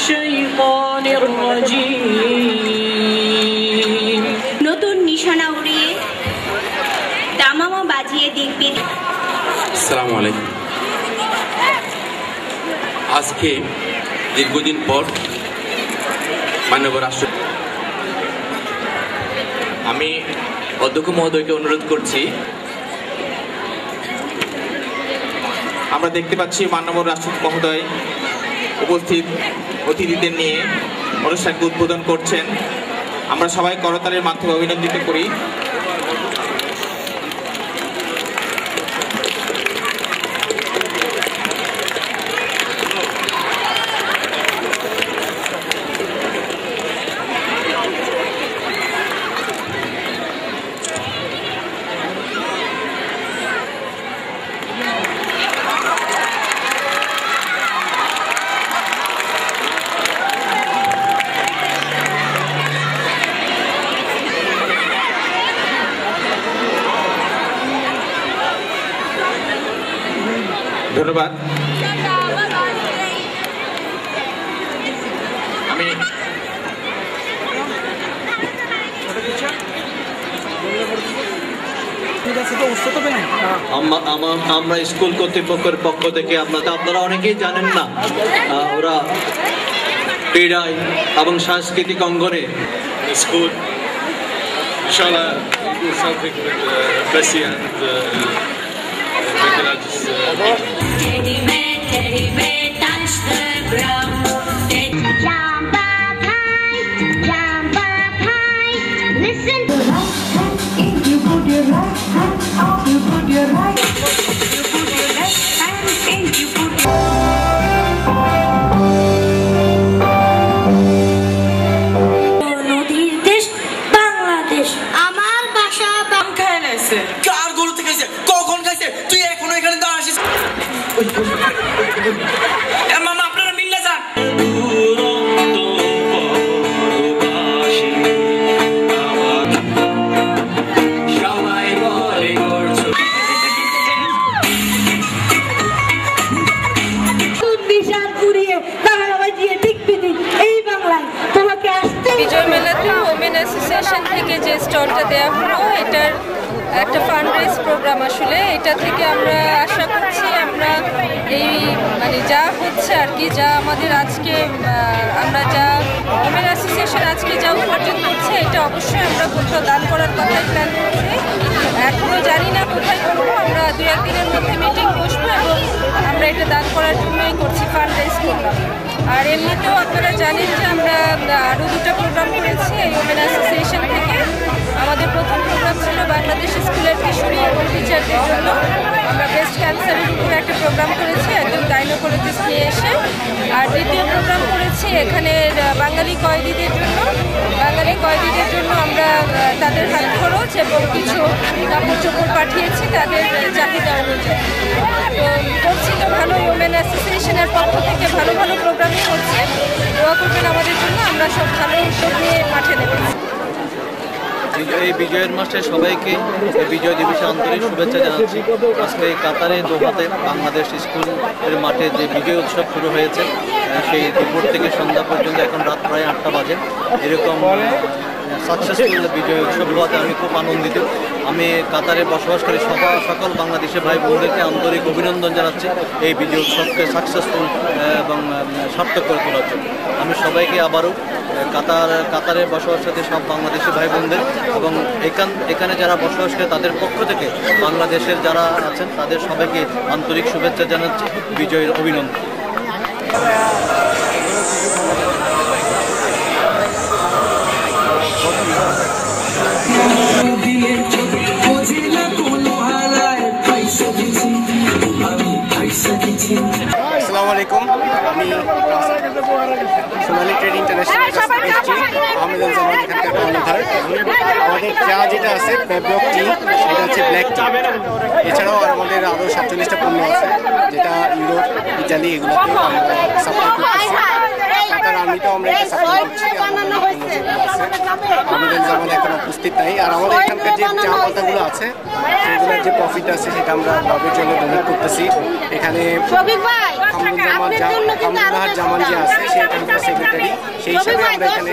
الشيطان الرجيم নতুন নিশানা উড়িয়ে দামামা বাজিয়ে দেখবে। আসসালামু আলাইকুম। আজকে দীর্ঘদিন পর মাননীয় রাষ্ট্র আমি অধ্যক্ষ মহোদয়কে অনুরোধ করছি, আমরা দেখতে পাচ্ছি মাননীয় রাষ্ট্রপতি মহোদয় উপস্থিত অতিথিদের নিয়ে অনুষ্ঠানকে উদ্বোধন করছেন। আমরা সবাই করতালের মাধ্যমে অভিনন্দিত করি। ধন্যবাদ। আমরা স্কুল কর্তৃপক্ষের পক্ষ থেকে আপনারা অনেকেই জানেন না, ওরা ক্রীড়ায় এবং সাংস্কৃতিক অঙ্গনে স্কুল ইনশাআল্লাহ something with Bessie and আপনারা মিললে যান। বিজয় মেলাতে ওমেন অ্যাসোসিয়েশন থেকে যে স্টলটা দেওয়া হলো, এটার একটা ফান্ড রেজ প্রোগ্রাম। আসলে এটা থেকে আমরা আশা করছি আমরা এই যা হচ্ছে আর কি, যা আমাদের আজকে আমরা যা ওমেন অ্যাসোসিয়েশন আজকে যা উপার্জন করছে, এটা অবশ্যই আমরা কোথাও দান করার কথাই প্ল্যান করছি। এখনও জানি না কোথায় করবো, আমরা 2-1 দিনের মধ্যে মিটিং বসবো এবং আমরা এটা দান করার জন্যই করছি, ফান্ড রেজ করলাম। আর এমনিতেও আপনারা জানেন যে আমরা আরও 2টা প্রোগ্রাম করেছি এই ওমেন অ্যাসোসিয়েশন থেকে। আমাদের প্রথম প্রোগ্রাম ছিল বাংলাদেশ স্কুলের কিশোরী এবং টিচারদের জন্য। আমরা ব্রেস্ট ক্যান্সারের উপরে একটা প্রোগ্রাম করেছি একজন গাইনোকোলজিস্ট নিয়ে এসে। আর দ্বিতীয় প্রোগ্রাম করেছি এখানে বাঙালি কয়েদিদের জন্য। বাঙালি কয়েদিদের জন্য আমরা তাদের হাত খরচ এবং কিছু কাপড় চোপড় পাঠিয়েছি তাদের চাহিদা অনুযায়ী। তো করছি তো ভালোই, ওমেন অ্যাসোসিয়েশনের পক্ষ থেকে ভালো ভালো প্রোগ্রামই হচ্ছে। দোয়া করবেন আমাদের জন্য, আমরা সব ভালো উদ্যোগ নিয়ে মাঠে নেবেন। এই বিজয়ের মাসে সবাইকে বিজয় দিবসে আন্তরিক শুভেচ্ছা জানাচ্ছি। আজকে কাতারে দোহাতে বাংলাদেশ স্কুলের মাঠে যে বিজয় উৎসব শুরু হয়েছে, সেই দুপুর থেকে সন্ধ্যা পর্যন্ত, এখন রাত প্রায় 8টা বাজে, এরকম সাকসেসফুল বিজয় উৎসব হওয়াতে আমি খুব আনন্দিত। আমি কাতারে বসবাসকারী সকল বাংলাদেশি ভাই বোনদেরকে আন্তরিক অভিনন্দন জানাচ্ছি এই বিজয় উৎসবকে সাকসেসফুল এবং সার্থক করে তোলার জন্য। আমি সবাইকে আবারও কাতারে বসবাসকারী সব বাংলাদেশি ভাই বোনদের এবং এখানে যারা বসবাস করে তাদের পক্ষ থেকে বাংলাদেশের যারা আছেন তাদের সবাইকে আন্তরিক শুভেচ্ছা জানাচ্ছি, বিজয়ের অভিনন্দন। আসসালামু আলাইকুম, আমি সোনালী ট্রেড ইন্টারন্যাশনাল আহমেদুল জামান এখানকার কর্ণধার। আমাদের চা যেটা আছে পেব্লক টি, এটা হচ্ছে ব্ল্যাক টি। এছাড়াও আমাদের আরও 47টা পণ্য আছে যেটা ইউরোপ, ইটালি এগুলোতে আমরা সাপ্লাই করতেছি। কাতার আর্মিতেও আমরা এটা সাপ্লাই করছি। আহমেদুল জামান এখন উপস্থিত প্রফিট নাই। আর আমাদের এখানকার যে চা পাতাগুলো আছে সেগুলোর যে প্রফিট আছে সেটা আমরা ক্লাবের জন্য ডোনেট করতেছি। এখানে কামরুল্লাহার জামান যে আছে সে এখানকার সেক্রেটারি, সেই হিসাবে আমরা এখানে